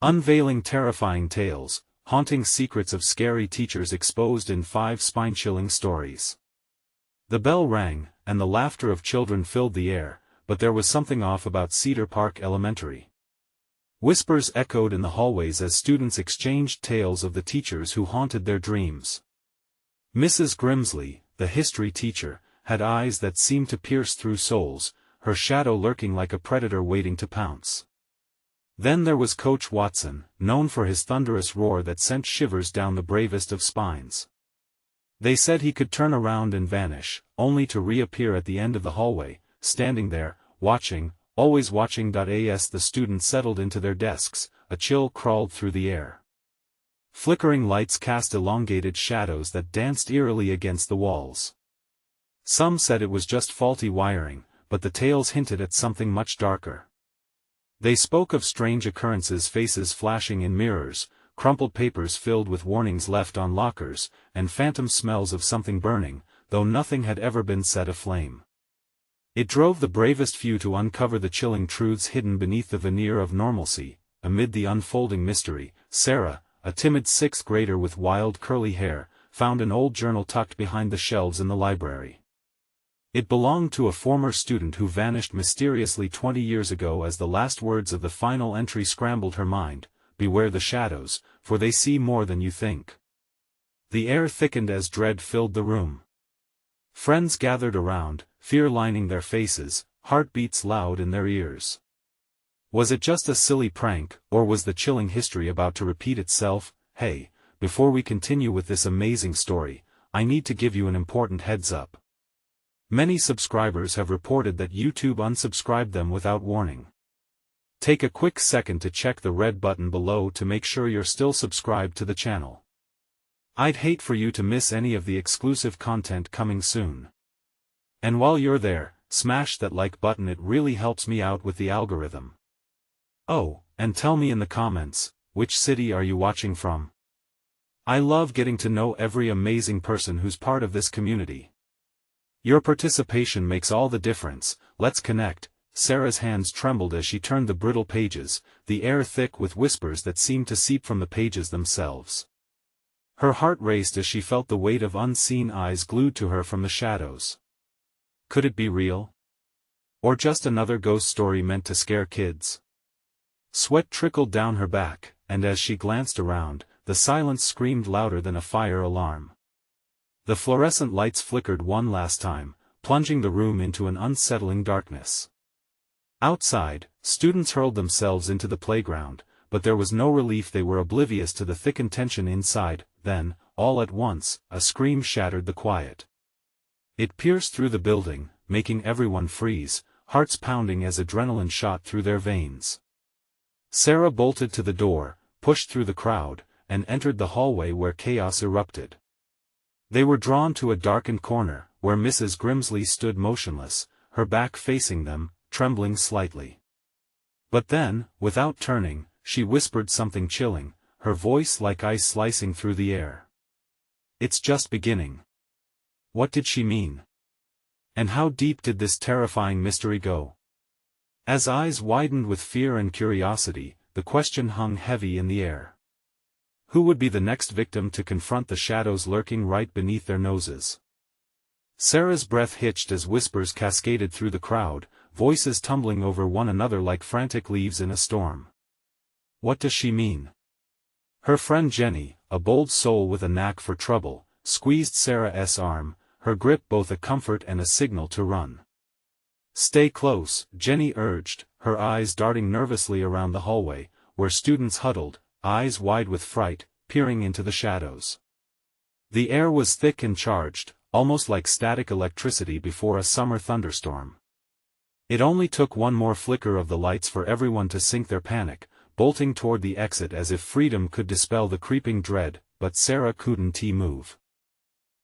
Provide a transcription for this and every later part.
Unveiling terrifying tales, haunting secrets of scary teachers exposed in 5 spine-chilling stories. The bell rang, and the laughter of children filled the air, but there was something off about Cedar Park Elementary. Whispers echoed in the hallways as students exchanged tales of the teachers who haunted their dreams. Mrs. Grimsley, the history teacher, had eyes that seemed to pierce through souls, her shadow lurking like a predator waiting to pounce. Then there was Coach Watson, known for his thunderous roar that sent shivers down the bravest of spines. They said he could turn around and vanish, only to reappear at the end of the hallway, standing there, watching, always watching. As the students settled into their desks, a chill crawled through the air. Flickering lights cast elongated shadows that danced eerily against the walls. Some said it was just faulty wiring, but the tales hinted at something much darker. They spoke of strange occurrences, faces flashing in mirrors, crumpled papers filled with warnings left on lockers, and phantom smells of something burning, though nothing had ever been set aflame. It drove the bravest few to uncover the chilling truths hidden beneath the veneer of normalcy. Amid the unfolding mystery, Sarah, a timid 6th grader with wild curly hair, found an old journal tucked behind the shelves in the library. It belonged to a former student who vanished mysteriously 20 years ago. As the last words of the final entry scrambled her mind, "Beware the shadows, for they see more than you think." The air thickened as dread filled the room. Friends gathered around, fear lining their faces, heartbeats loud in their ears. Was it just a silly prank, or was the chilling history about to repeat itself? Hey, before we continue with this amazing story, I need to give you an important heads up. Many subscribers have reported that YouTube unsubscribed them without warning. Take a quick second to check the red button below to make sure you're still subscribed to the channel. I'd hate for you to miss any of the exclusive content coming soon. And while you're there, smash that like button, it really helps me out with the algorithm. Oh, and tell me in the comments, which city are you watching from? I love getting to know every amazing person who's part of this community. Your participation makes all the difference. Let's connect. Sarah's hands trembled as she turned the brittle pages, the air thick with whispers that seemed to seep from the pages themselves. Her heart raced as she felt the weight of unseen eyes glued to her from the shadows. Could it be real? Or just another ghost story meant to scare kids? Sweat trickled down her back, and as she glanced around, the silence screamed louder than a fire alarm. The fluorescent lights flickered one last time, plunging the room into an unsettling darkness. Outside, students hurled themselves into the playground, but there was no relief. They were oblivious to the thickened tension inside. Then, all at once, a scream shattered the quiet. It pierced through the building, making everyone freeze, hearts pounding as adrenaline shot through their veins. Sarah bolted to the door, pushed through the crowd, and entered the hallway where chaos erupted. They were drawn to a darkened corner, where Mrs. Grimsley stood motionless, her back facing them, trembling slightly. But then, without turning, she whispered something chilling, her voice like ice slicing through the air. "It's just beginning." What did she mean? And how deep did this terrifying mystery go? As eyes widened with fear and curiosity, the question hung heavy in the air. Who would be the next victim to confront the shadows lurking right beneath their noses? Sarah's breath hitched as whispers cascaded through the crowd, voices tumbling over one another like frantic leaves in a storm. What does she mean? Her friend Jenny, a bold soul with a knack for trouble, squeezed Sarah's arm, her grip both a comfort and a signal to run. "Stay close," Jenny urged, her eyes darting nervously around the hallway, where students huddled, eyes wide with fright, peering into the shadows. The air was thick and charged, almost like static electricity before a summer thunderstorm. It only took one more flicker of the lights for everyone to sink their panic, bolting toward the exit as if freedom could dispel the creeping dread, but Sarah couldn't move.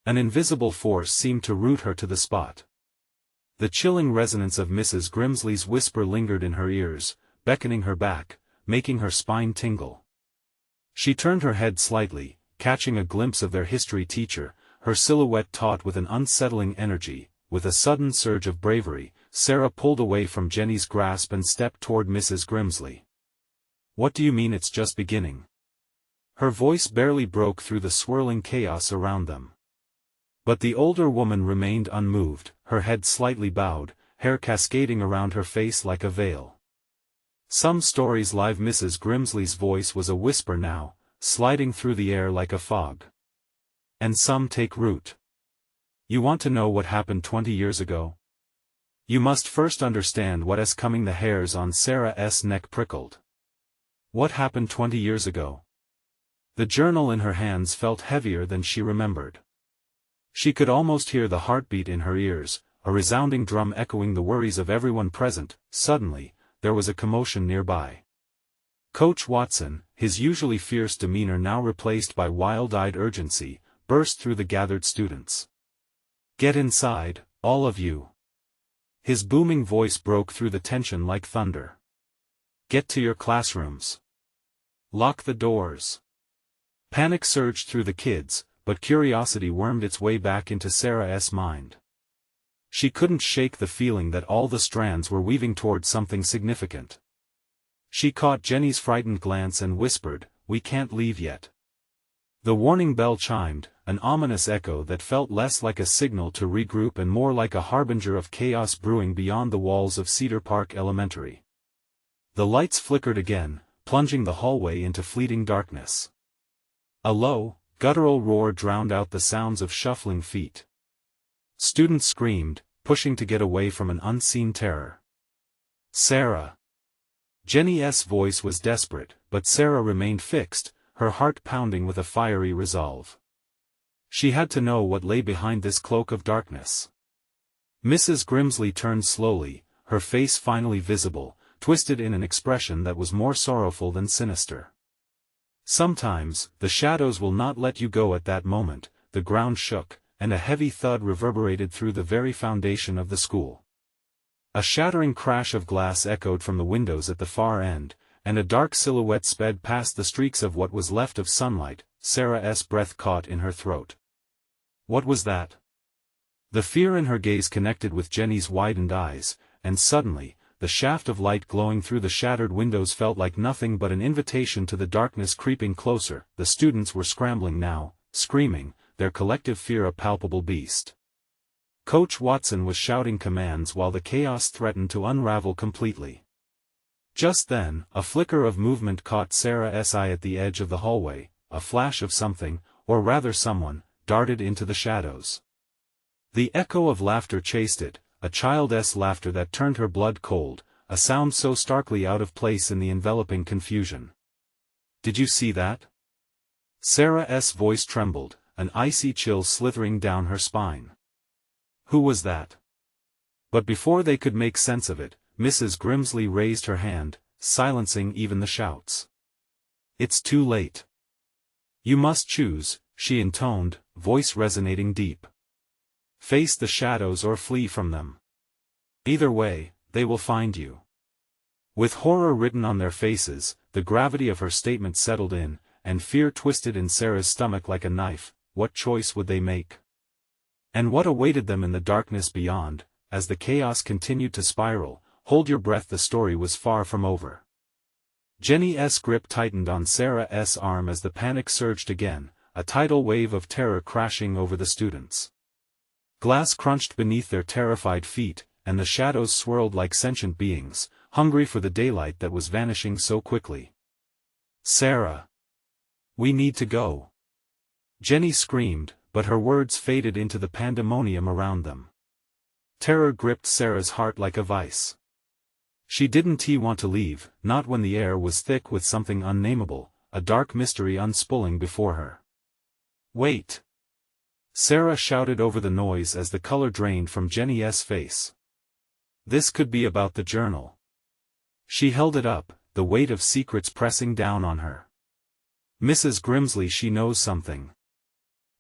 An invisible force seemed to root her to the spot. The chilling resonance of Mrs. Grimsley's whisper lingered in her ears, beckoning her back, making her spine tingle. She turned her head slightly, catching a glimpse of their history teacher, her silhouette taut with an unsettling energy. With a sudden surge of bravery, Sarah pulled away from Jenny's grasp and stepped toward Mrs. Grimsley. What do you mean it's just beginning? Her voice barely broke through the swirling chaos around them. But the older woman remained unmoved, her head slightly bowed, hair cascading around her face like a veil. Some stories live. Mrs. Grimsley's voice was a whisper now, sliding through the air like a fog. And some take root. You want to know what happened 20 years ago? You must first understand what is coming. The hairs on Sarah's neck prickled. What happened 20 years ago? The journal in her hands felt heavier than she remembered. She could almost hear the heartbeat in her ears, a resounding drum echoing the worries of everyone present. Suddenly, there was a commotion nearby. Coach Watson, his usually fierce demeanor now replaced by wild-eyed urgency, burst through the gathered students. "Get inside, all of you." His booming voice broke through the tension like thunder. "Get to your classrooms. Lock the doors." Panic surged through the kids, but curiosity wormed its way back into Sarah's mind. She couldn't shake the feeling that all the strands were weaving toward something significant. She caught Jenny's frightened glance and whispered, "We can't leave yet." The warning bell chimed, an ominous echo that felt less like a signal to regroup and more like a harbinger of chaos brewing beyond the walls of Cedar Park Elementary. The lights flickered again, plunging the hallway into fleeting darkness. A low, guttural roar drowned out the sounds of shuffling feet. Students screamed, pushing to get away from an unseen terror. "Sarah!" Jenny's voice was desperate, but Sarah remained fixed, her heart pounding with a fiery resolve. She had to know what lay behind this cloak of darkness. Mrs. Grimsley turned slowly, her face finally visible, twisted in an expression that was more sorrowful than sinister. "Sometimes, the shadows will not let you go." At that moment, the ground shook, and a heavy thud reverberated through the very foundation of the school. A shattering crash of glass echoed from the windows at the far end, and a dark silhouette sped past the streaks of what was left of sunlight. Sarah's breath caught in her throat. What was that? The fear in her gaze connected with Jenny's widened eyes, and suddenly, the shaft of light glowing through the shattered windows felt like nothing but an invitation to the darkness creeping closer. The students were scrambling now, screaming, their collective fear a palpable beast. Coach Watson was shouting commands while the chaos threatened to unravel completely. Just then, a flicker of movement caught Sarah's eye at the edge of the hallway. A flash of something, or rather someone, darted into the shadows. The echo of laughter chased it, a child's laughter that turned her blood cold, a sound so starkly out of place in the enveloping confusion. "Did you see that?" Sarah's voice trembled, an icy chill slithering down her spine. "Who was that?" But before they could make sense of it, Mrs. Grimsley raised her hand, silencing even the shouts. "It's too late. You must choose," she intoned, voice resonating deep. "Face the shadows or flee from them. Either way, they will find you." With horror written on their faces, the gravity of her statement settled in, and fear twisted in Sarah's stomach like a knife. What choice would they make? And what awaited them in the darkness beyond, as the chaos continued to spiral? Hold your breath. The story was far from over. Jenny's grip tightened on Sarah's arm as the panic surged again, a tidal wave of terror crashing over the students. Glass crunched beneath their terrified feet, and the shadows swirled like sentient beings, hungry for the daylight that was vanishing so quickly. "Sarah! We need to go!" Jenny screamed, but her words faded into the pandemonium around them. Terror gripped Sarah's heart like a vice. She didn't want to leave, not when the air was thick with something unnameable, a dark mystery unspooling before her. "Wait!" Sarah shouted over the noise as the color drained from Jenny's face. This could be about the journal. She held it up, the weight of secrets pressing down on her. "Mrs. Grimsley, she knows something."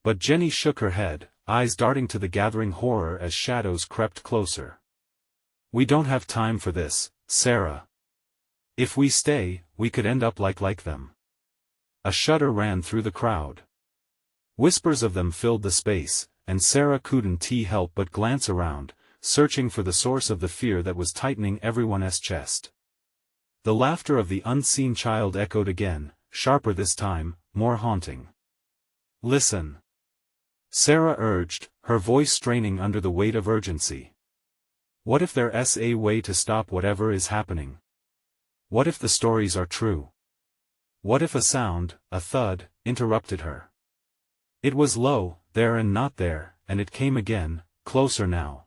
But Jenny shook her head, eyes darting to the gathering horror as shadows crept closer. "We don't have time for this, Sarah. If we stay, we could end up like them." A shudder ran through the crowd. Whispers of them filled the space, and Sarah couldn't help but glance around, searching for the source of the fear that was tightening everyone's chest. The laughter of the unseen child echoed again, sharper this time, more haunting. "Listen," Sarah urged, her voice straining under the weight of urgency. "What if there's a way to stop whatever is happening? What if the stories are true?" What if a sound, a thud, interrupted her? It was low, there and not there, and it came again, closer now.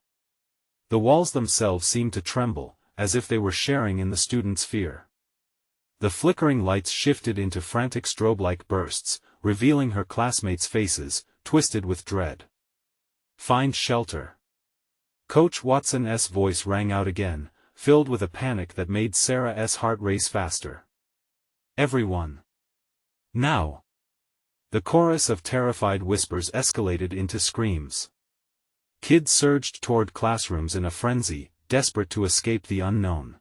The walls themselves seemed to tremble, as if they were sharing in the students' fear. The flickering lights shifted into frantic strobe-like bursts, revealing her classmates' faces, twisted with dread. "Find shelter." Coach Watson's voice rang out again, filled with a panic that made Sarah's heart race faster. "Everyone. Now." The chorus of terrified whispers escalated into screams. Kids surged toward classrooms in a frenzy, desperate to escape the unknown.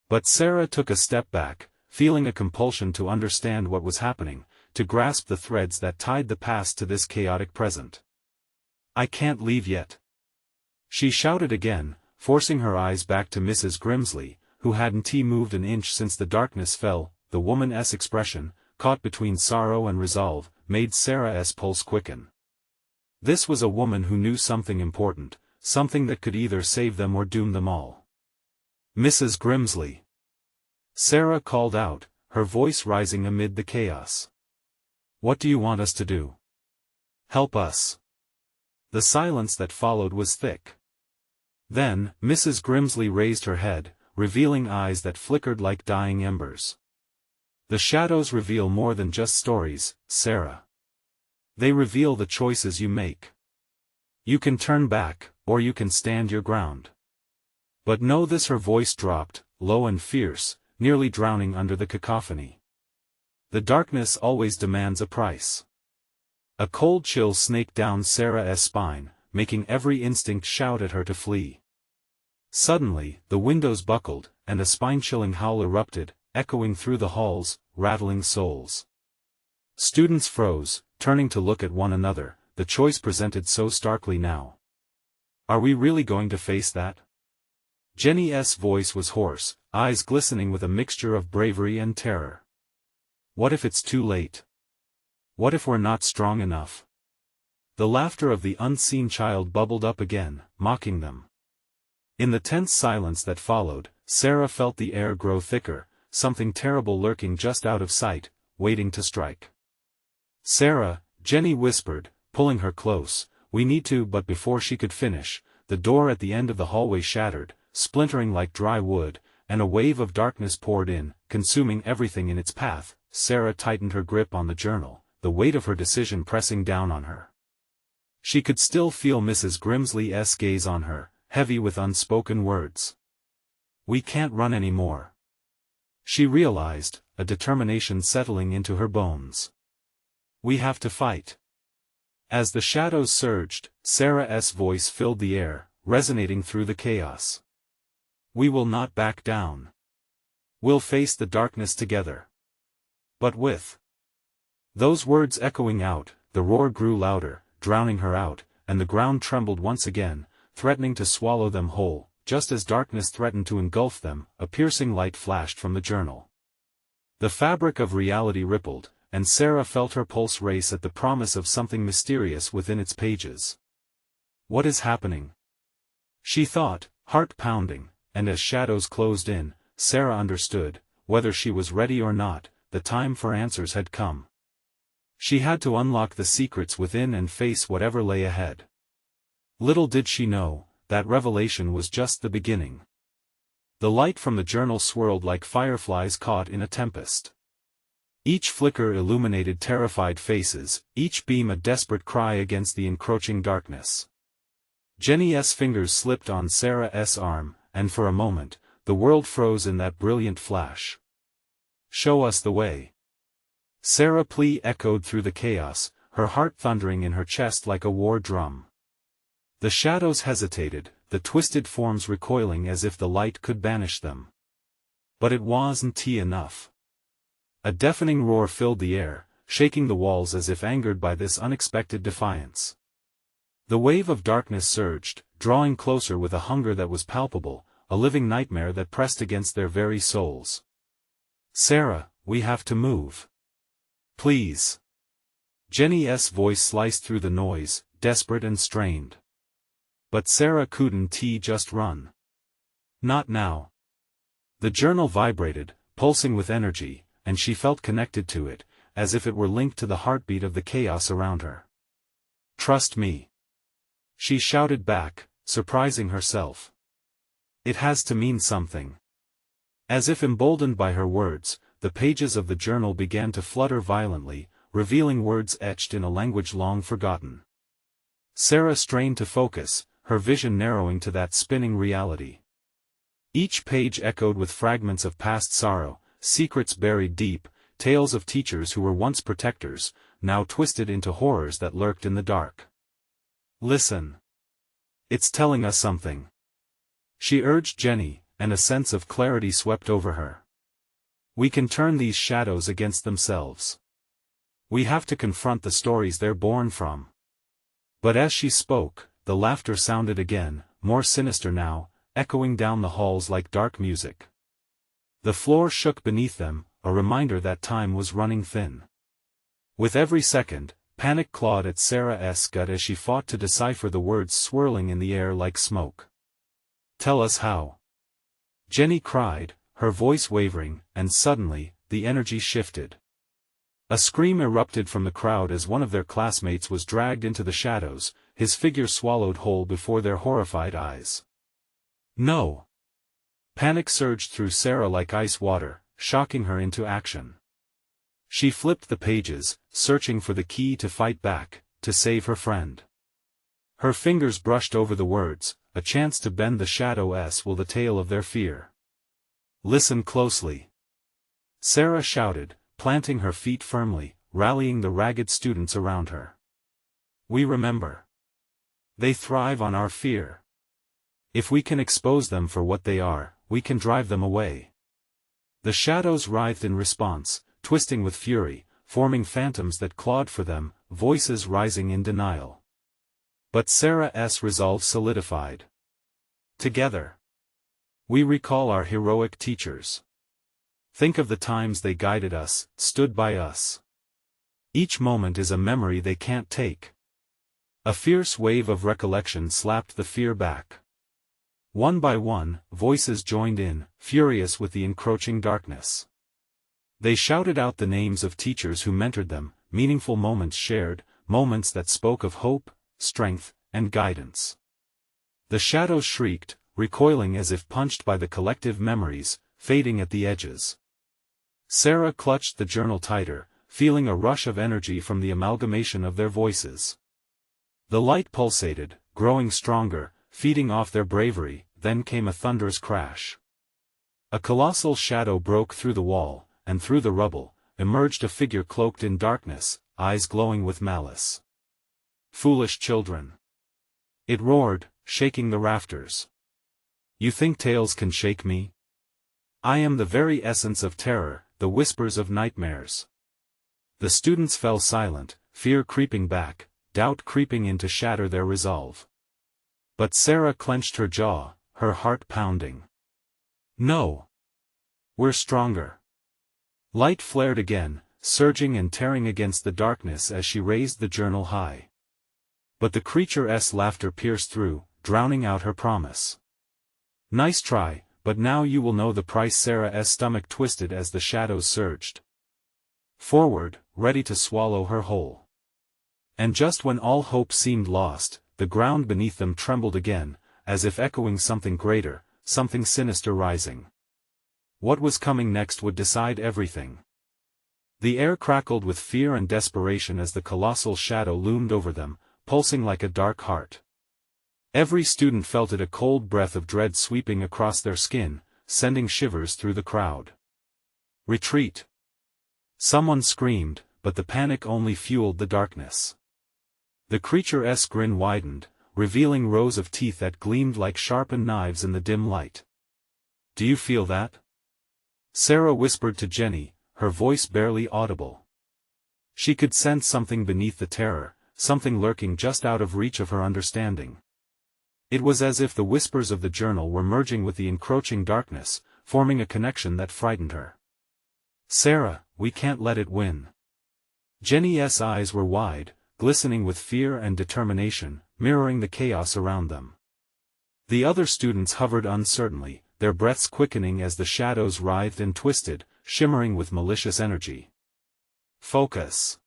But Sarah took a step back, feeling a compulsion to understand what was happening, to grasp the threads that tied the past to this chaotic present. "I can't leave yet," she shouted again, forcing her eyes back to Mrs. Grimsley, who hadn't moved an inch since the darkness fell. The woman's expression, caught between sorrow and resolve, made Sarah's pulse quicken. This was a woman who knew something important, something that could either save them or doom them all. "Mrs. Grimsley," Sarah called out, her voice rising amid the chaos. "What do you want us to do? Help us." The silence that followed was thick. Then, Mrs. Grimsley raised her head, revealing eyes that flickered like dying embers. "The shadows reveal more than just stories, Sarah. They reveal the choices you make. You can turn back, or you can stand your ground. But know this." Her voice dropped, low and fierce, nearly drowning under the cacophony. "The darkness always demands a price." A cold chill snaked down Sarah's spine, making every instinct shout at her to flee. Suddenly, the windows buckled, and a spine-chilling howl erupted, echoing through the halls, rattling souls. Students froze, turning to look at one another, the choice presented so starkly now. "Are we really going to face that?" Jenny's voice was hoarse, eyes glistening with a mixture of bravery and terror. "What if it's too late? What if we're not strong enough?" The laughter of the unseen child bubbled up again, mocking them. In the tense silence that followed, Sarah felt the air grow thicker, something terrible lurking just out of sight, waiting to strike. "Sarah," Jenny whispered, pulling her close, "we need to." But before she could finish, the door at the end of the hallway shattered, splintering like dry wood, and a wave of darkness poured in, consuming everything in its path. Sarah tightened her grip on the journal, the weight of her decision pressing down on her. She could still feel Mrs. Grimsley's gaze on her, heavy with unspoken words. "We can't run anymore," she realized, a determination settling into her bones. "We have to fight." As the shadows surged, Sarah's voice filled the air, resonating through the chaos. "We will not back down. We'll face the darkness together." But with those words echoing out, the roar grew louder, drowning her out, and the ground trembled once again, threatening to swallow them whole. Just as darkness threatened to engulf them, a piercing light flashed from the journal. The fabric of reality rippled, and Sarah felt her pulse race at the promise of something mysterious within its pages. "What is happening?" she thought, heart pounding, and as shadows closed in, Sarah understood, whether she was ready or not, the time for answers had come. She had to unlock the secrets within and face whatever lay ahead. Little did she know, that revelation was just the beginning. The light from the journal swirled like fireflies caught in a tempest. Each flicker illuminated terrified faces, each beam a desperate cry against the encroaching darkness. Jenny's fingers slipped on Sarah's arm, and for a moment, the world froze in that brilliant flash. "Show us the way." Sarah's plea echoed through the chaos, her heart thundering in her chest like a war drum. The shadows hesitated, the twisted forms recoiling as if the light could banish them. But it wasn't enough. A deafening roar filled the air, shaking the walls as if angered by this unexpected defiance. The wave of darkness surged, drawing closer with a hunger that was palpable, a living nightmare that pressed against their very souls. Sarah, we have to move. Please. Jenny's voice sliced through the noise, desperate and strained. But Sarah couldn't just run. Not now. The journal vibrated, pulsing with energy, and she felt connected to it, as if it were linked to the heartbeat of the chaos around her. Trust me. She shouted back, surprising herself. It has to mean something. As if emboldened by her words, the pages of the journal began to flutter violently, revealing words etched in a language long forgotten. Sarah strained to focus, her vision narrowing to that spinning reality. Each page echoed with fragments of past sorrow, secrets buried deep, tales of teachers who were once protectors, now twisted into horrors that lurked in the dark. Listen. It's telling us something. She urged Jenny, and a sense of clarity swept over her. We can turn these shadows against themselves. We have to confront the stories they're born from. But as she spoke, the laughter sounded again, more sinister now, echoing down the halls like dark music. The floor shook beneath them, a reminder that time was running thin. With every second, panic clawed at Sarah's gut as she fought to decipher the words swirling in the air like smoke. Tell us how. Jenny cried, her voice wavering, and suddenly, the energy shifted. A scream erupted from the crowd as one of their classmates was dragged into the shadows, his figure swallowed whole before their horrified eyes. No! Panic surged through Sarah like ice water, shocking her into action. She flipped the pages, searching for the key to fight back, to save her friend. Her fingers brushed over the words, a chance to bend the shadow's will the tale of their fear. Listen closely. Sarah shouted, planting her feet firmly, rallying the ragged students around her. We remember. They thrive on our fear. If we can expose them for what they are, we can drive them away. The shadows writhed in response, twisting with fury, forming phantoms that clawed for them, voices rising in denial. But Sarah's resolve solidified. Together. We recall our heroic teachers. Think of the times they guided us, stood by us. Each moment is a memory they can't take. A fierce wave of recollection slapped the fear back. One by one, voices joined in, furious with the encroaching darkness. They shouted out the names of teachers who mentored them, meaningful moments shared, moments that spoke of hope, strength, and guidance. The shadows shrieked, recoiling as if punched by the collective memories, fading at the edges. Sarah clutched the journal tighter, feeling a rush of energy from the amalgamation of their voices. The light pulsated, growing stronger, feeding off their bravery, then came a thunderous crash. A colossal shadow broke through the wall, and through the rubble, emerged a figure cloaked in darkness, eyes glowing with malice. Foolish children! It roared, shaking the rafters. You think tales can shake me? I am the very essence of terror, the whispers of nightmares. The students fell silent, fear creeping back, doubt creeping in to shatter their resolve. But Sarah clenched her jaw, her heart pounding. No! We're stronger. Light flared again, surging and tearing against the darkness as she raised the journal high. But the creature's laughter pierced through, drowning out her promise. Nice try, but now you will know the price. Sarah's stomach twisted as the shadows surged forward, ready to swallow her whole. And just when all hope seemed lost, the ground beneath them trembled again, as if echoing something greater, something sinister rising. What was coming next would decide everything. The air crackled with fear and desperation as the colossal shadow loomed over them, pulsing like a dark heart. Every student felt it, a cold breath of dread sweeping across their skin, sending shivers through the crowd. Retreat! Someone screamed, but the panic only fueled the darkness. The creature's grin widened, revealing rows of teeth that gleamed like sharpened knives in the dim light. Do you feel that? Sarah whispered to Jenny, her voice barely audible. She could sense something beneath the terror, something lurking just out of reach of her understanding. It was as if the whispers of the journal were merging with the encroaching darkness, forming a connection that frightened her. Sarah, we can't let it win. Jenny's eyes were wide, glistening with fear and determination, mirroring the chaos around them. The other students hovered uncertainly, their breaths quickening as the shadows writhed and twisted, shimmering with malicious energy. Focus!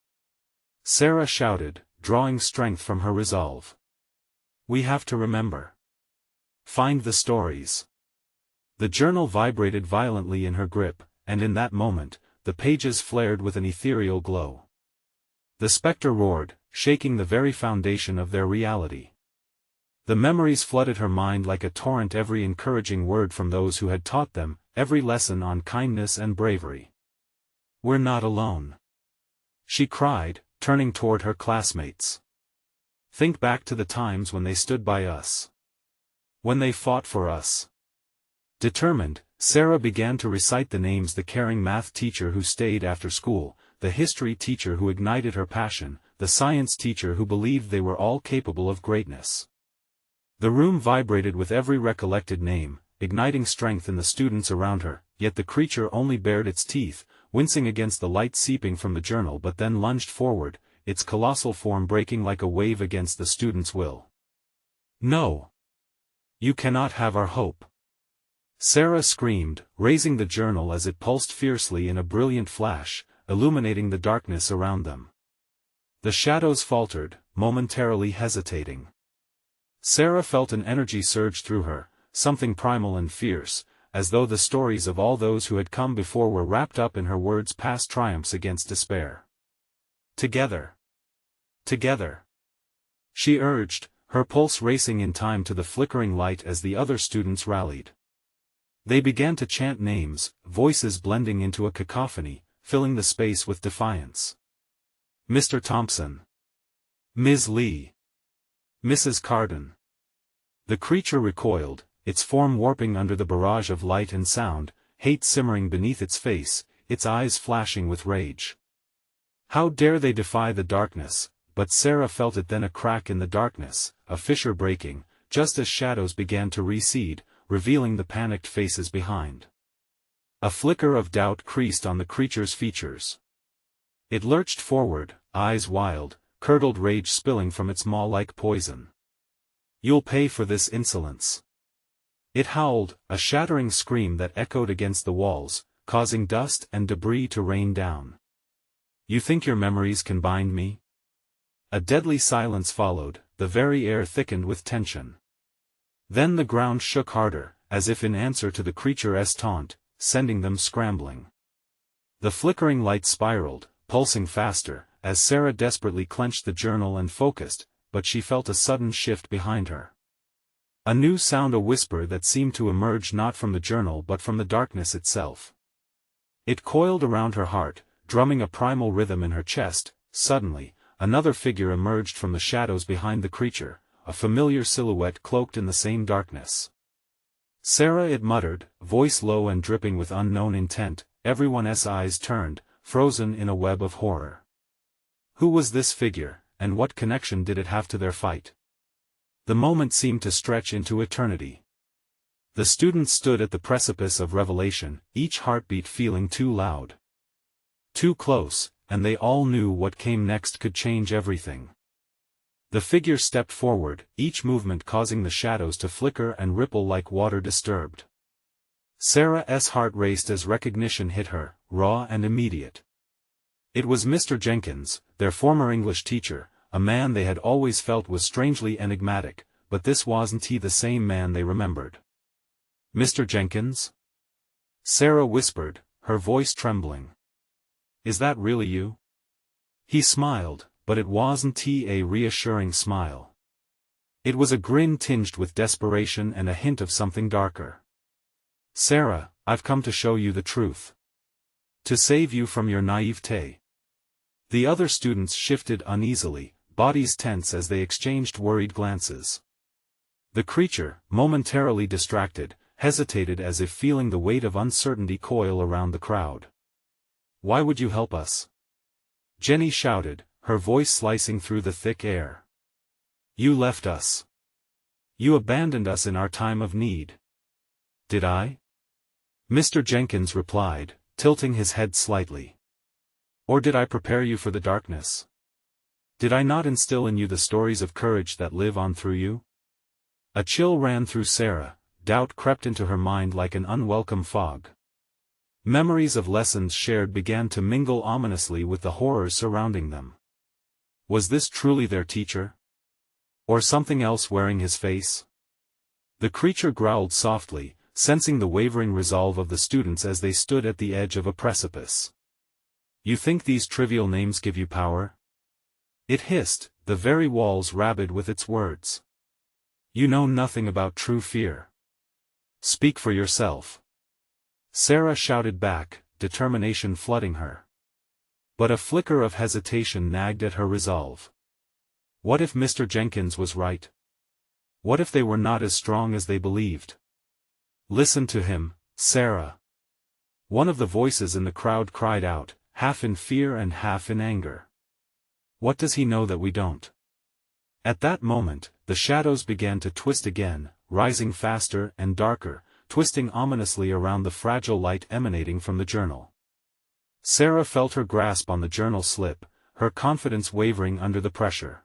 Sarah shouted, drawing strength from her resolve. We have to remember. Find the stories. The journal vibrated violently in her grip, and in that moment, the pages flared with an ethereal glow. The spectre roared, shaking the very foundation of their reality. The memories flooded her mind like a torrent, every encouraging word from those who had taught them, every lesson on kindness and bravery. We're not alone, she cried, turning toward her classmates. Think back to the times when they stood by us. When they fought for us. Determined, Sarah began to recite the names: the caring math teacher who stayed after school, the history teacher who ignited her passion, the science teacher who believed they were all capable of greatness. The room vibrated with every recollected name, igniting strength in the students around her, yet the creature only bared its teeth, wincing against the light seeping from the journal, but then lunged forward, its colossal form breaking like a wave against the students' will. No! You cannot have our hope! Sarah screamed, raising the journal as it pulsed fiercely in a brilliant flash, illuminating the darkness around them. The shadows faltered, momentarily hesitating. Sarah felt an energy surge through her, something primal and fierce, as though the stories of all those who had come before were wrapped up in her words: past triumphs against despair. Together! Together! She urged, her pulse racing in time to the flickering light as the other students rallied. They began to chant names, voices blending into a cacophony, filling the space with defiance. Mr. Thompson. Ms. Lee. Mrs. Carden. The creature recoiled, its form warping under the barrage of light and sound, hate simmering beneath its face, its eyes flashing with rage. How dare they defy the darkness? But Sarah felt it then: a crack in the darkness, a fissure breaking, just as shadows began to recede, revealing the panicked faces behind. A flicker of doubt creased on the creature's features. It lurched forward, eyes wild, curdled rage spilling from its maw-like poison. You'll pay for this insolence! It howled, a shattering scream that echoed against the walls, causing dust and debris to rain down. You think your memories can bind me? A deadly silence followed, the very air thickened with tension. Then the ground shook harder, as if in answer to the creature's taunt, sending them scrambling. The flickering light spiraled, pulsing faster, as Sarah desperately clenched the journal and focused, but she felt a sudden shift behind her. A new sound, a whisper that seemed to emerge not from the journal but from the darkness itself. It coiled around her heart, drumming a primal rhythm in her chest. Suddenly, another figure emerged from the shadows behind the creature, a familiar silhouette cloaked in the same darkness. Sarah, it muttered, voice low and dripping with unknown intent. Everyone's eyes turned, frozen in a web of horror. Who was this figure, and what connection did it have to their fight? The moment seemed to stretch into eternity. The students stood at the precipice of revelation, each heartbeat feeling too loud. Too close, and they all knew what came next could change everything. The figure stepped forward, each movement causing the shadows to flicker and ripple like water disturbed. Sarah's heart raced as recognition hit her, raw and immediate. It was Mr. Jenkins, their former English teacher, a man they had always felt was strangely enigmatic, but this wasn't he the same man they remembered. Mr. Jenkins? Sarah whispered, her voice trembling. Is that really you? He smiled, but it wasn't a reassuring smile. It was a grin tinged with desperation and a hint of something darker. Sarah, I've come to show you the truth. To save you from your naivete. The other students shifted uneasily, bodies tense as they exchanged worried glances. The creature, momentarily distracted, hesitated as if feeling the weight of uncertainty coil around the crowd. Why would you help us? Jenny shouted, her voice slicing through the thick air. You left us. You abandoned us in our time of need. Did I? Mr. Jenkins replied, tilting his head slightly. Or did I prepare you for the darkness? Did I not instill in you the stories of courage that live on through you? A chill ran through Sarah, doubt crept into her mind like an unwelcome fog. Memories of lessons shared began to mingle ominously with the horrors surrounding them. Was this truly their teacher? Or something else wearing his face? The creature growled softly, sensing the wavering resolve of the students as they stood at the edge of a precipice. You think these trivial names give you power? It hissed, the very walls rabid with its words. You know nothing about true fear. Speak for yourself. Sarah shouted back, determination flooding her. But a flicker of hesitation nagged at her resolve. What if Mr. Jenkins was right? What if they were not as strong as they believed? Listen to him, Sarah. One of the voices in the crowd cried out, half in fear and half in anger. What does he know that we don't? At that moment, the shadows began to twist again, rising faster and darker, twisting ominously around the fragile light emanating from the journal. Sarah felt her grasp on the journal slip, her confidence wavering under the pressure.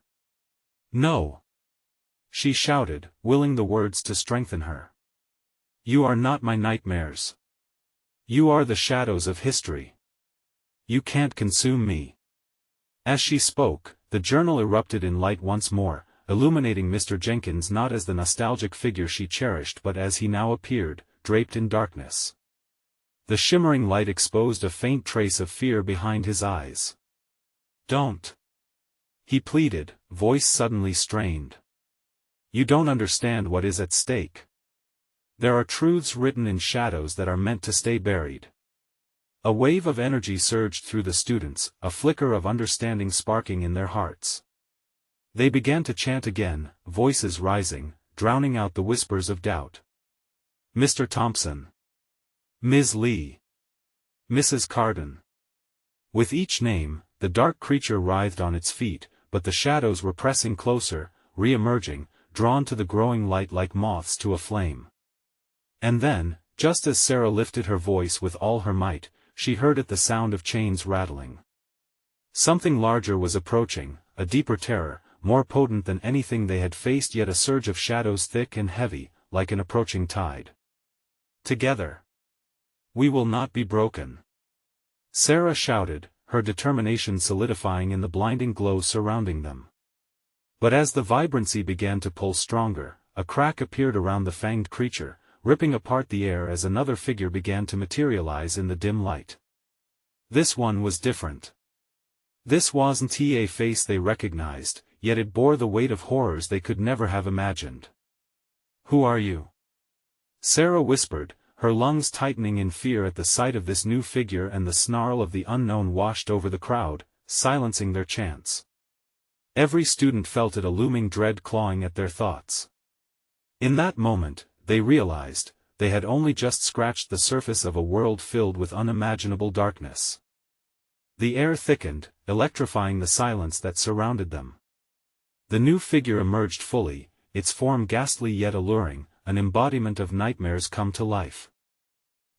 No! She shouted, willing the words to strengthen her. You are not my nightmares. You are the shadows of history. You can't consume me. As she spoke, the journal erupted in light once more, illuminating Mr. Jenkins not as the nostalgic figure she cherished but as he now appeared, draped in darkness. The shimmering light exposed a faint trace of fear behind his eyes. Don't! He pleaded, voice suddenly strained. You don't understand what is at stake. There are truths written in shadows that are meant to stay buried. A wave of energy surged through the students, a flicker of understanding sparking in their hearts. They began to chant again, voices rising, drowning out the whispers of doubt. Mr. Thompson. Ms. Lee. Mrs. Carden. With each name, the dark creature writhed on its feet, but the shadows were pressing closer, re-emerging, drawn to the growing light like moths to a flame. And then, just as Sarah lifted her voice with all her might, she heard it the sound of chains rattling. Something larger was approaching, a deeper terror, more potent than anything they had faced, yet a surge of shadows thick and heavy, like an approaching tide. Together. We will not be broken. Sarah shouted, her determination solidifying in the blinding glow surrounding them. But as the vibrancy began to pull stronger, a crack appeared around the fanged creature, ripping apart the air as another figure began to materialize in the dim light. This one was different. This wasn't a face they recognized, yet it bore the weight of horrors they could never have imagined. Who are you? Sarah whispered, her lungs tightening in fear at the sight of this new figure, and the snarl of the unknown washed over the crowd, silencing their chants. Every student felt it, a looming dread clawing at their thoughts. In that moment, they realized, they had only just scratched the surface of a world filled with unimaginable darkness. The air thickened, electrifying the silence that surrounded them. The new figure emerged fully, its form ghastly yet alluring, an embodiment of nightmares come to life.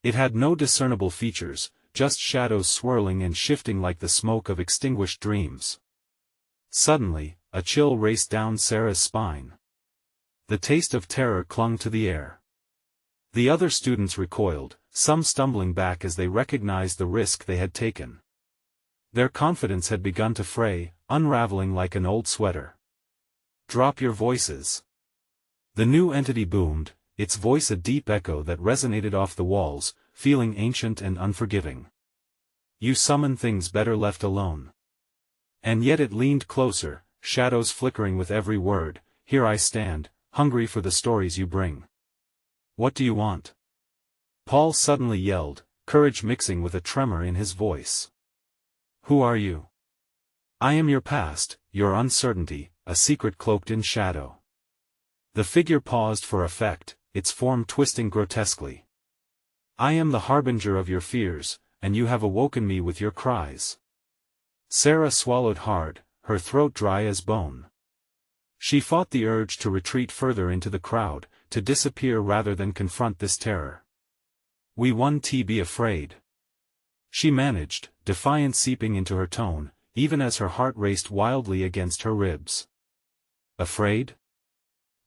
It had no discernible features, just shadows swirling and shifting like the smoke of extinguished dreams. Suddenly, a chill raced down Sarah's spine. The taste of terror clung to the air. The other students recoiled, some stumbling back as they recognized the risk they had taken. Their confidence had begun to fray, unraveling like an old sweater. Drop your voices. The new entity boomed, its voice a deep echo that resonated off the walls, feeling ancient and unforgiving. You summon things better left alone. And yet it leaned closer, shadows flickering with every word. Here I stand, hungry for the stories you bring. What do you want? Paul suddenly yelled, courage mixing with a tremor in his voice. Who are you? I am your past, your uncertainty, a secret cloaked in shadow. The figure paused for effect, its form twisting grotesquely. I am the harbinger of your fears, and you have awoken me with your cries. Sarah swallowed hard, her throat dry as bone. She fought the urge to retreat further into the crowd, to disappear rather than confront this terror. We won't be afraid. she managed, defiance seeping into her tone, even as her heart raced wildly against her ribs. Afraid?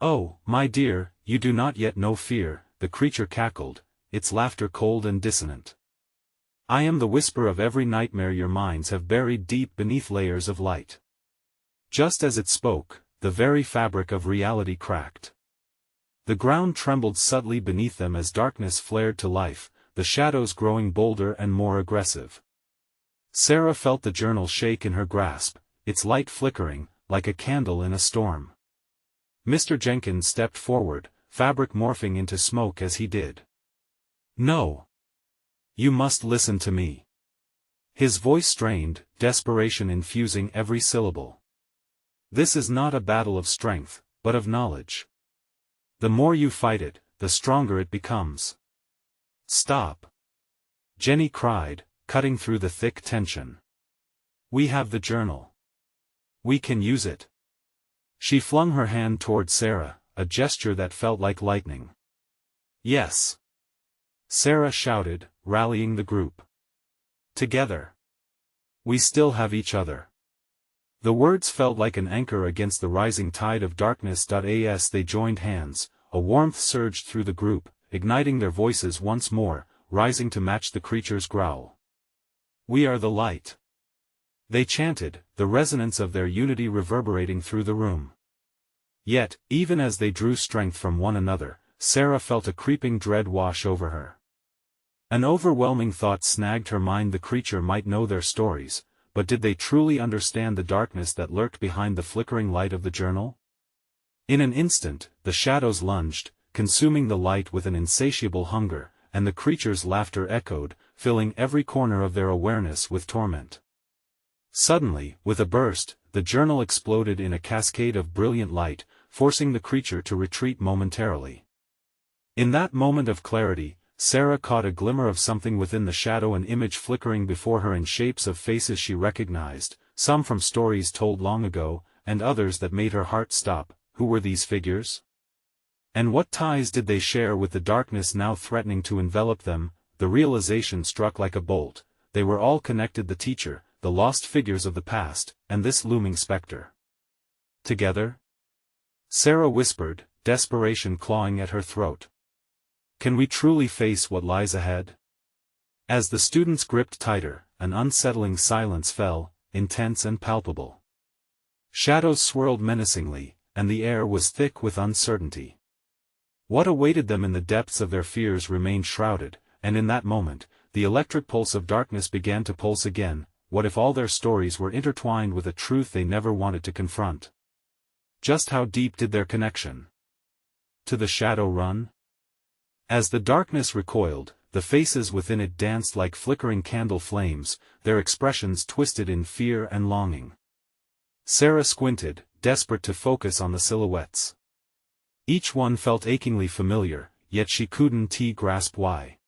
Oh, my dear, you do not yet know fear, the creature cackled, its laughter cold and dissonant. I am the whisper of every nightmare your minds have buried deep beneath layers of light. Just as it spoke, the very fabric of reality cracked. The ground trembled subtly beneath them as darkness flared to life, the shadows growing bolder and more aggressive. Sarah felt the journal shake in her grasp, its light flickering, like a candle in a storm. Mr. Jenkins stepped forward, fabric morphing into smoke as he did. No. You must listen to me. His voice strained, desperation infusing every syllable. This is not a battle of strength, but of knowledge. The more you fight it, the stronger it becomes. Stop. Jenny cried, cutting through the thick tension. We have the journal. We can use it. She flung her hand toward Sarah, a gesture that felt like lightning. Yes. Sarah shouted, rallying the group. Together. We still have each other. The words felt like an anchor against the rising tide of darkness. As they joined hands, a warmth surged through the group, igniting their voices once more, rising to match the creature's growl. We are the light. They chanted, the resonance of their unity reverberating through the room. Yet, even as they drew strength from one another, Sarah felt a creeping dread wash over her. An overwhelming thought snagged her mind. The creature might know their stories, but did they truly understand the darkness that lurked behind the flickering light of the journal? In an instant, the shadows lunged, consuming the light with an insatiable hunger, and the creature's laughter echoed, filling every corner of their awareness with torment. Suddenly, with a burst, the journal exploded in a cascade of brilliant light, forcing the creature to retreat momentarily. In that moment of clarity, Sarah caught a glimmer of something within the shadow, an image flickering before her in shapes of faces she recognized, some from stories told long ago, and others that made her heart stop. Who were these figures? And what ties did they share with the darkness now threatening to envelop them? The realization struck like a bolt. They were all connected: the teacher, the lost figures of the past, and this looming specter. Together? Sarah whispered, desperation clawing at her throat. Can we truly face what lies ahead? As the students gripped tighter, an unsettling silence fell, intense and palpable. Shadows swirled menacingly, and the air was thick with uncertainty. What awaited them in the depths of their fears remained shrouded, and in that moment, the electric pulse of darkness began to pulse again. What if all their stories were intertwined with a truth they never wanted to confront? Just how deep did their connection to the shadow run? As the darkness recoiled, the faces within it danced like flickering candle flames, their expressions twisted in fear and longing. Sarah squinted, desperate to focus on the silhouettes. Each one felt achingly familiar, yet she couldn't grasp why.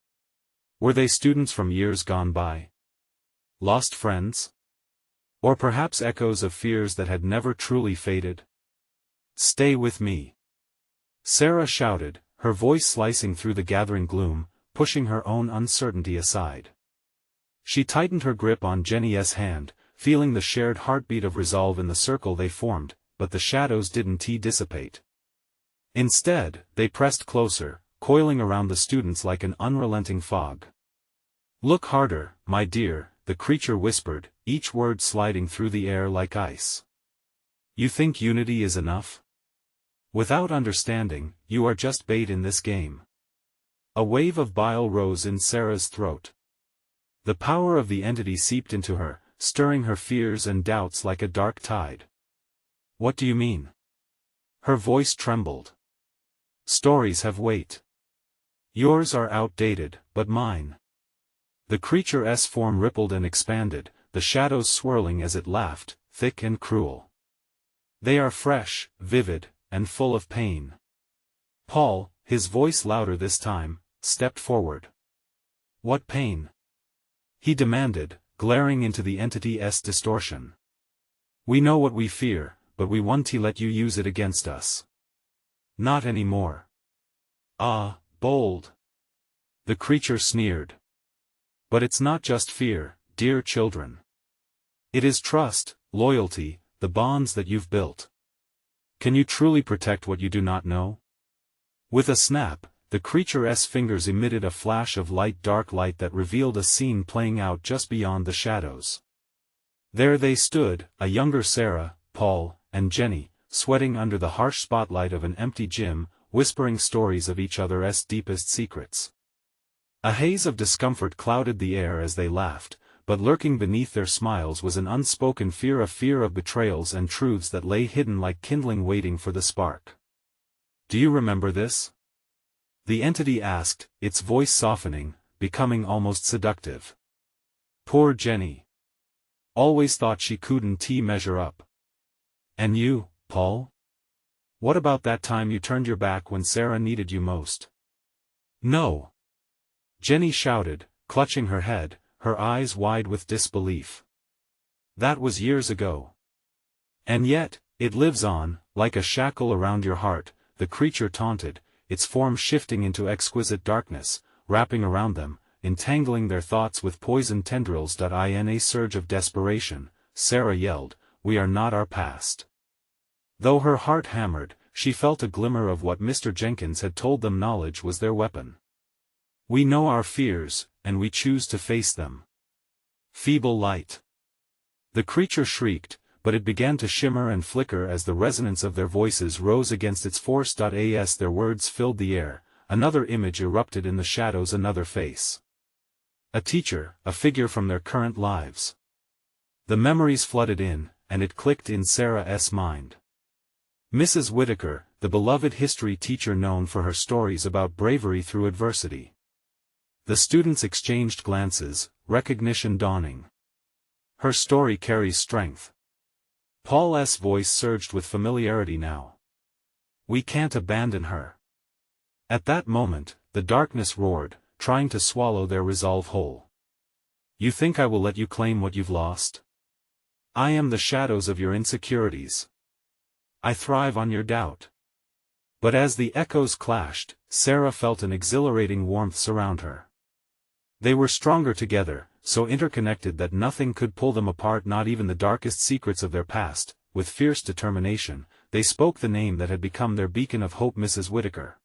Were they students from years gone by? Lost friends? Or perhaps echoes of fears that had never truly faded? Stay with me. Sarah shouted, her voice slicing through the gathering gloom, pushing her own uncertainty aside. She tightened her grip on Jenny's hand, feeling the shared heartbeat of resolve in the circle they formed, but the shadows didn't dissipate. Instead, they pressed closer, coiling around the students like an unrelenting fog. Look harder, my dear, the creature whispered, each word sliding through the air like ice. You think unity is enough? Without understanding, you are just bait in this game. A wave of bile rose in Sarah's throat. The power of the entity seeped into her, stirring her fears and doubts like a dark tide. What do you mean? Her voice trembled. Stories have weight. Yours are outdated, but mine. The creature's form rippled and expanded, the shadows swirling as it laughed, thick and cruel. They are fresh, vivid, and full of pain. Paul, his voice louder this time, stepped forward. What pain? He demanded, glaring into the entity's distortion. We know what we fear, but we want to let you use it against us. Not anymore. Ah, bold. The creature sneered. But it's not just fear, dear children. It is trust, loyalty, the bonds that you've built. Can you truly protect what you do not know? With a snap, the creature's fingers emitted a flash of dark light that revealed a scene playing out just beyond the shadows. There they stood, a younger Sarah, Paul, and Jenny, sweating under the harsh spotlight of an empty gym, whispering stories of each other's deepest secrets. A haze of discomfort clouded the air as they laughed, but lurking beneath their smiles was an unspoken fear of betrayals and truths that lay hidden like kindling waiting for the spark. Do you remember this? The entity asked, its voice softening, becoming almost seductive. Poor Jenny. Always thought she couldn't measure up. And you, Paul? What about that time you turned your back when Sarah needed you most? No. Jenny shouted, clutching her head, her eyes wide with disbelief. That was years ago. And yet, it lives on, like a shackle around your heart, the creature taunted, its form shifting into exquisite darkness, wrapping around them, entangling their thoughts with poisoned tendrils. In a surge of desperation, Sarah yelled, "We are not our past." Though her heart hammered, she felt a glimmer of what Mr. Jenkins had told them: knowledge was their weapon. We know our fears, and we choose to face them. Feeble light. The creature shrieked, but it began to shimmer and flicker as the resonance of their voices rose against its force. As their words filled the air, another image erupted in the shadows, another face. A teacher, a figure from their current lives. The memories flooded in, and it clicked in Sarah's mind. Mrs. Whitaker, the beloved history teacher known for her stories about bravery through adversity. The students exchanged glances, recognition dawning. Her story carries strength. Paul's voice surged with familiarity now. We can't abandon her. At that moment, the darkness roared, trying to swallow their resolve whole. You think I will let you claim what you've lost? I am the shadows of your insecurities. I thrive on your doubt. But as the echoes clashed, Sarah felt an exhilarating warmth surround her. They were stronger together, so interconnected that nothing could pull them apart, not even the darkest secrets of their past. With fierce determination, they spoke the name that had become their beacon of hope: Mrs. Whitaker.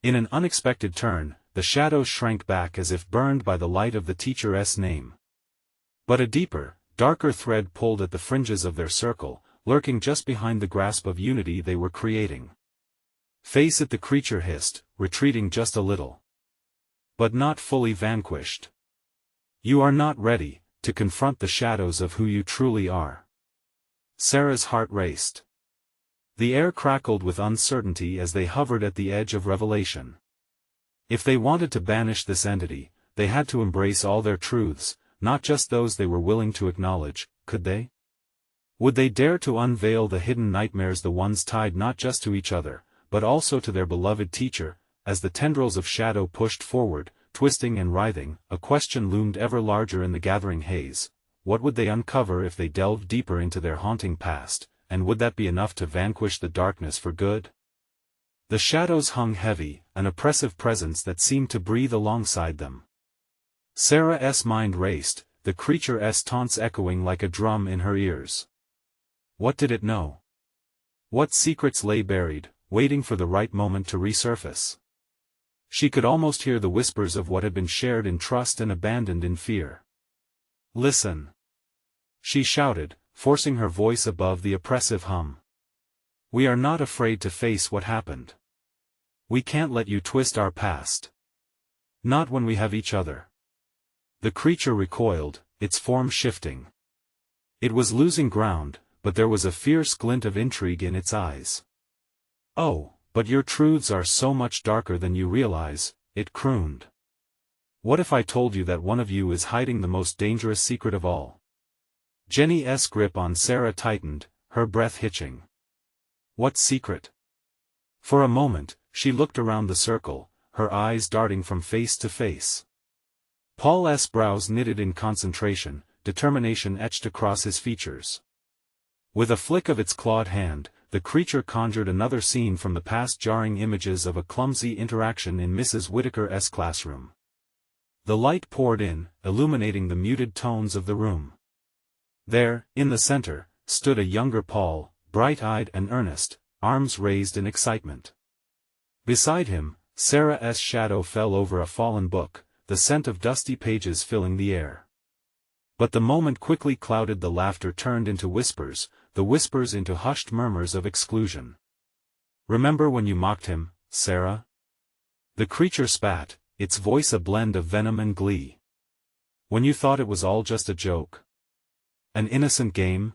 In an unexpected turn, the shadows shrank back as if burned by the light of the teacher's name. But a deeper, darker thread pulled at the fringes of their circle, lurking just behind the grasp of unity they were creating. Face it, the creature hissed, retreating just a little. But not fully vanquished. You are not ready to confront the shadows of who you truly are. Sarah's heart raced. The air crackled with uncertainty as they hovered at the edge of revelation. If they wanted to banish this entity, they had to embrace all their truths, not just those they were willing to acknowledge. Could they? Would they dare to unveil the hidden nightmares, the ones tied not just to each other, but also to their beloved teacher? As the tendrils of shadow pushed forward, twisting and writhing, a question loomed ever larger in the gathering haze. What would they uncover if they delved deeper into their haunting past, and would that be enough to vanquish the darkness for good? The shadows hung heavy, an oppressive presence that seemed to breathe alongside them. Sarah's mind raced, the creature's taunts echoing like a drum in her ears. What did it know? What secrets lay buried, waiting for the right moment to resurface? She could almost hear the whispers of what had been shared in trust and abandoned in fear. Listen! She shouted, forcing her voice above the oppressive hum. We are not afraid to face what happened. We can't let you twist our past. Not when we have each other. The creature recoiled, its form shifting. It was losing ground, but there was a fierce glint of intrigue in its eyes. Oh, but your truths are so much darker than you realize, it crooned. What if I told you that one of you is hiding the most dangerous secret of all? Jenny's grip on Sarah tightened, her breath hitching. What secret? For a moment, she looked around the circle, her eyes darting from face to face. Paul's brows knitted in concentration, determination etched across his features. With a flick of its clawed hand, the creature conjured another scene from the past, jarring images of a clumsy interaction in Mrs. Whitaker's classroom. The light poured in, illuminating the muted tones of the room. There, in the center, stood a younger Paul, bright-eyed and earnest, arms raised in excitement. Beside him, Sarah's shadow fell over a fallen book, the scent of dusty pages filling the air. But the moment quickly clouded. The laughter turned into whispers, the whispers into hushed murmurs of exclusion. "Remember when you mocked him, Sarah?" The creature spat, its voice a blend of venom and glee. "When you thought it was all just a joke? An innocent game?"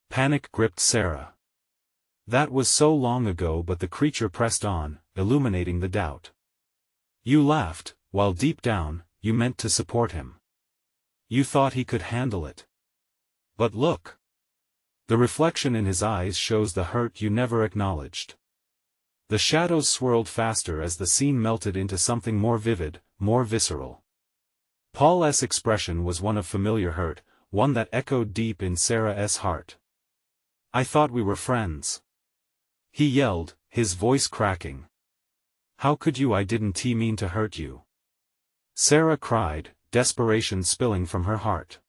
Panic gripped Sarah. That was so long ago, but the creature pressed on, illuminating the doubt. "You laughed, while deep down, you meant to support him. You thought he could handle it. But look. The reflection in his eyes shows the hurt you never acknowledged." The shadows swirled faster as the scene melted into something more vivid, more visceral. Paul's expression was one of familiar hurt, one that echoed deep in Sarah's heart. "I thought we were friends," he yelled, his voice cracking. "How could you? I didn't mean to hurt you," Sarah cried, desperation spilling from her heart.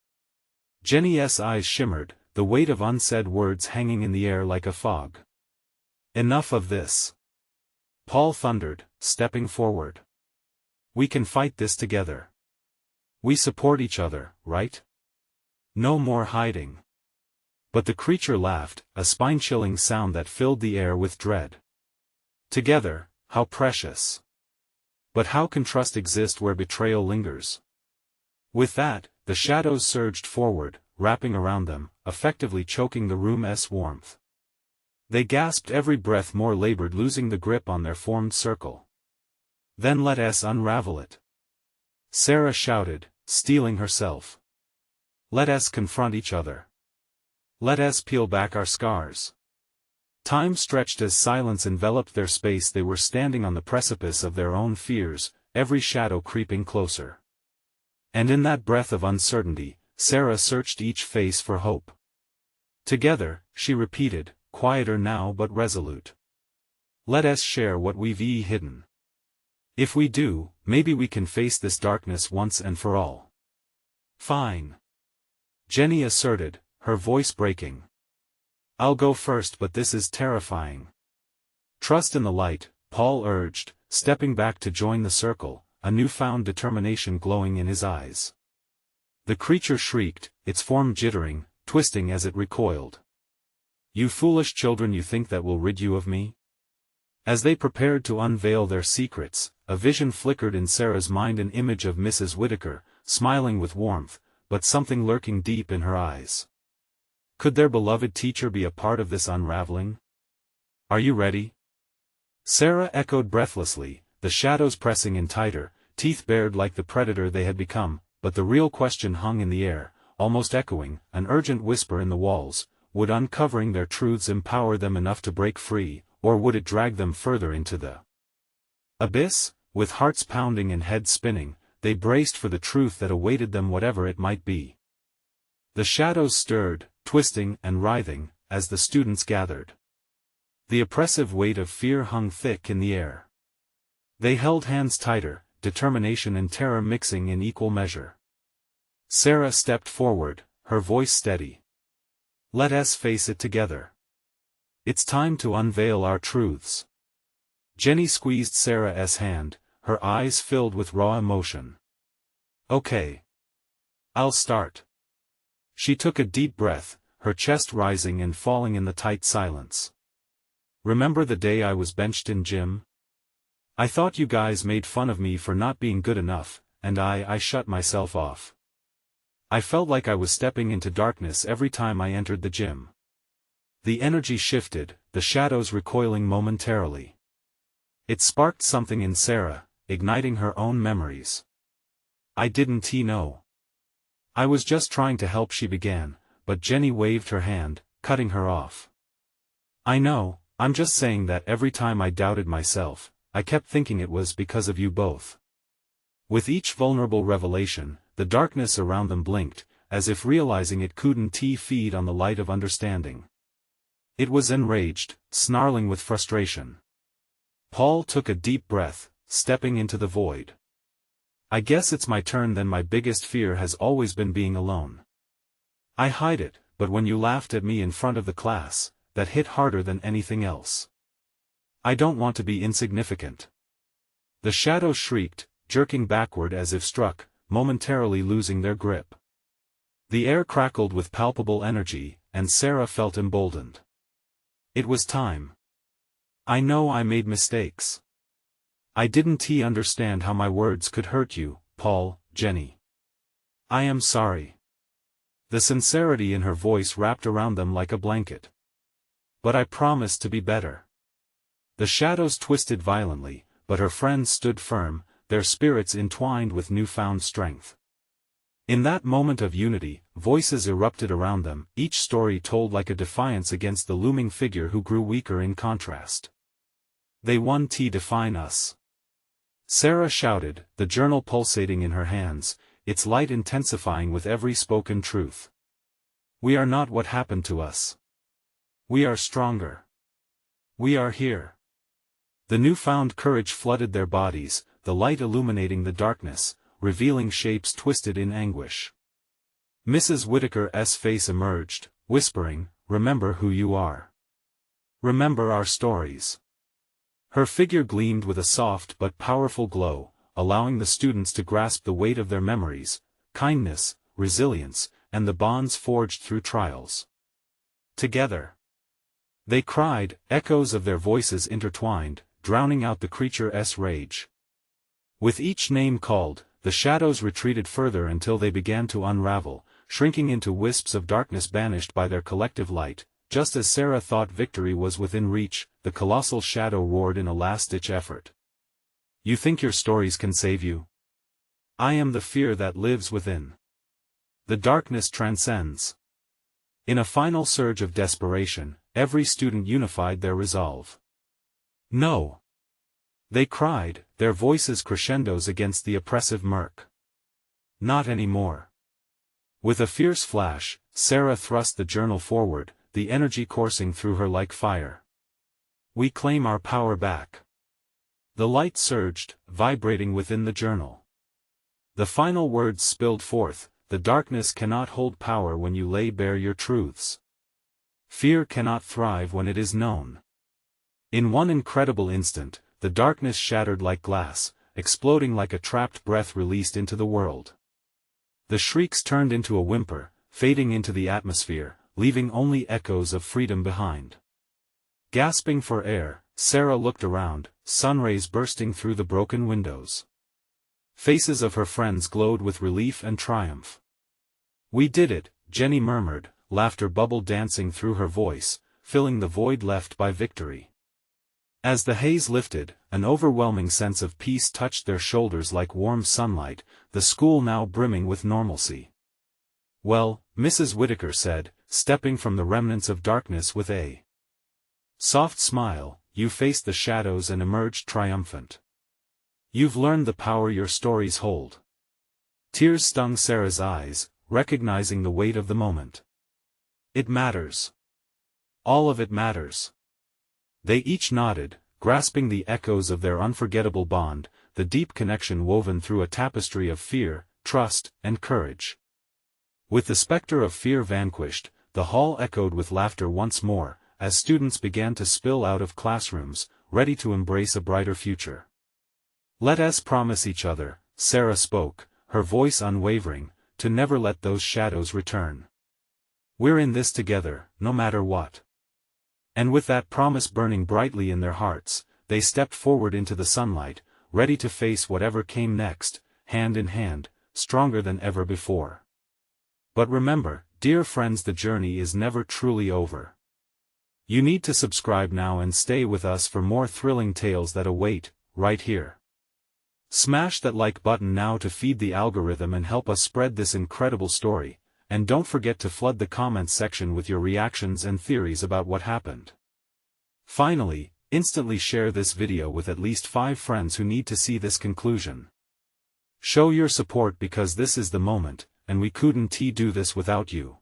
Jenny's eyes shimmered, the weight of unsaid words hanging in the air like a fog. "Enough of this," Paul thundered, stepping forward. "We can fight this together. We support each other, right? No more hiding." But the creature laughed, a spine-chilling sound that filled the air with dread. "Together, how precious. But how can trust exist where betrayal lingers?" With that, the shadows surged forward, wrapping around them, effectively choking the room's warmth. They gasped every breath more labored, losing the grip on their formed circle. "Then let us unravel it," Sarah shouted, steeling herself. "Let us confront each other. Let us peel back our scars." Time stretched as silence enveloped their space. They were standing on the precipice of their own fears, every shadow creeping closer. And in that breath of uncertainty, Sarah searched each face for hope. "Together," she repeated, quieter now but resolute. "Let us share what we've hidden. If we do, maybe we can face this darkness once and for all." "Fine," Jenny asserted, her voice breaking. "I'll go first, but this is terrifying." "Trust in the light," Paul urged, stepping back to join the circle, a newfound determination glowing in his eyes. The creature shrieked, its form jittering, twisting as it recoiled. "You foolish children, you think that will rid you of me?" As they prepared to unveil their secrets, a vision flickered in Sarah's mind, an image of Mrs. Whitaker, smiling with warmth, but something lurking deep in her eyes. Could their beloved teacher be a part of this unraveling? "Are you ready?" Sarah echoed breathlessly, the shadows pressing in tighter, teeth bared like the predator they had become, but the real question hung in the air, almost echoing, an urgent whisper in the walls: would uncovering their truths empower them enough to break free, or would it drag them further into the abyss? With hearts pounding and heads spinning, they braced for the truth that awaited them, whatever it might be. The shadows stirred, twisting and writhing, as the students gathered. The oppressive weight of fear hung thick in the air. They held hands tighter, determination and terror mixing in equal measure. Sarah stepped forward, her voice steady. "Let us face it together. It's time to unveil our truths." Jenny squeezed Sarah's hand, her eyes filled with raw emotion. "Okay. I'll start." She took a deep breath, her chest rising and falling in the tight silence. "Remember the day I was benched in gym? I thought you guys made fun of me for not being good enough, and I shut myself off. I felt like I was stepping into darkness every time I entered the gym." The energy shifted, the shadows recoiling momentarily. It sparked something in Sarah, igniting her own memories. "I didn't know. I was just trying to help," she began, but Jenny waved her hand, cutting her off. "I know, I'm just saying that every time I doubted myself, I kept thinking it was because of you both." With each vulnerable revelation, the darkness around them blinked, as if realizing it couldn't feed on the light of understanding. It was enraged, snarling with frustration. Paul took a deep breath, stepping into the void. I guess it's my turn then. My biggest fear has always been being alone. I hide it, but when you laughed at me in front of the class, that hit harder than anything else. I don't want to be insignificant. The shadows shrieked, jerking backward as if struck, momentarily losing their grip. The air crackled with palpable energy, and Sarah felt emboldened. It was time. I know I made mistakes. I didn't understand how my words could hurt you, Paul, Jenny. I am sorry. The sincerity in her voice wrapped around them like a blanket. But I promise to be better. The shadows twisted violently, but her friends stood firm, their spirits entwined with newfound strength. In that moment of unity, voices erupted around them, each story told like a defiance against the looming figure who grew weaker in contrast. They won to define us. Sarah shouted, the journal pulsating in her hands, its light intensifying with every spoken truth. We are not what happened to us. We are stronger. We are here. The newfound courage flooded their bodies, the light illuminating the darkness, revealing shapes twisted in anguish. Mrs. Whitaker's face emerged, whispering, remember who you are. Remember our stories. Her figure gleamed with a soft but powerful glow, allowing the students to grasp the weight of their memories, kindness, resilience, and the bonds forged through trials. Together. They cried, echoes of their voices intertwined, drowning out the creature's rage. With each name called, the shadows retreated further until they began to unravel, shrinking into wisps of darkness banished by their collective light. Just as Sarah thought victory was within reach, the colossal shadow roared in a last-ditch effort. You think your stories can save you? I am the fear that lives within. The darkness transcends. In a final surge of desperation, every student unified their resolve. No! They cried, their voices crescendos against the oppressive murk. Not anymore. With a fierce flash, Sarah thrust the journal forward, the energy coursing through her like fire. We claim our power back. The light surged, vibrating within the journal. The final words spilled forth, the darkness cannot hold power when you lay bare your truths. Fear cannot thrive when it is known. In one incredible instant, the darkness shattered like glass, exploding like a trapped breath released into the world. The shrieks turned into a whimper, fading into the atmosphere, leaving only echoes of freedom behind. Gasping for air, Sarah looked around, sunrays bursting through the broken windows. Faces of her friends glowed with relief and triumph. We did it, Jenny murmured, laughter bubbled dancing through her voice, filling the void left by victory. As the haze lifted, an overwhelming sense of peace touched their shoulders like warm sunlight, the school now brimming with normalcy. Well, Mrs. Whitaker said, stepping from the remnants of darkness with a soft smile, you faced the shadows and emerged triumphant. You've learned the power your stories hold. Tears stung Sarah's eyes, recognizing the weight of the moment. It matters. All of it matters. They each nodded, grasping the echoes of their unforgettable bond, the deep connection woven through a tapestry of fear, trust, and courage. With the specter of fear vanquished, the hall echoed with laughter once more, as students began to spill out of classrooms, ready to embrace a brighter future. Let us promise each other, Sarah spoke, her voice unwavering, to never let those shadows return. We're in this together, no matter what. And with that promise burning brightly in their hearts, they stepped forward into the sunlight, ready to face whatever came next, hand in hand, stronger than ever before. But remember, dear friends, the journey is never truly over. You need to subscribe now and stay with us for more thrilling tales that await, right here. Smash that like button now to feed the algorithm and help us spread this incredible story, and don't forget to flood the comments section with your reactions and theories about what happened. Finally, instantly share this video with at least 5 friends who need to see this conclusion. Show your support because this is the moment, and we couldn't do this without you.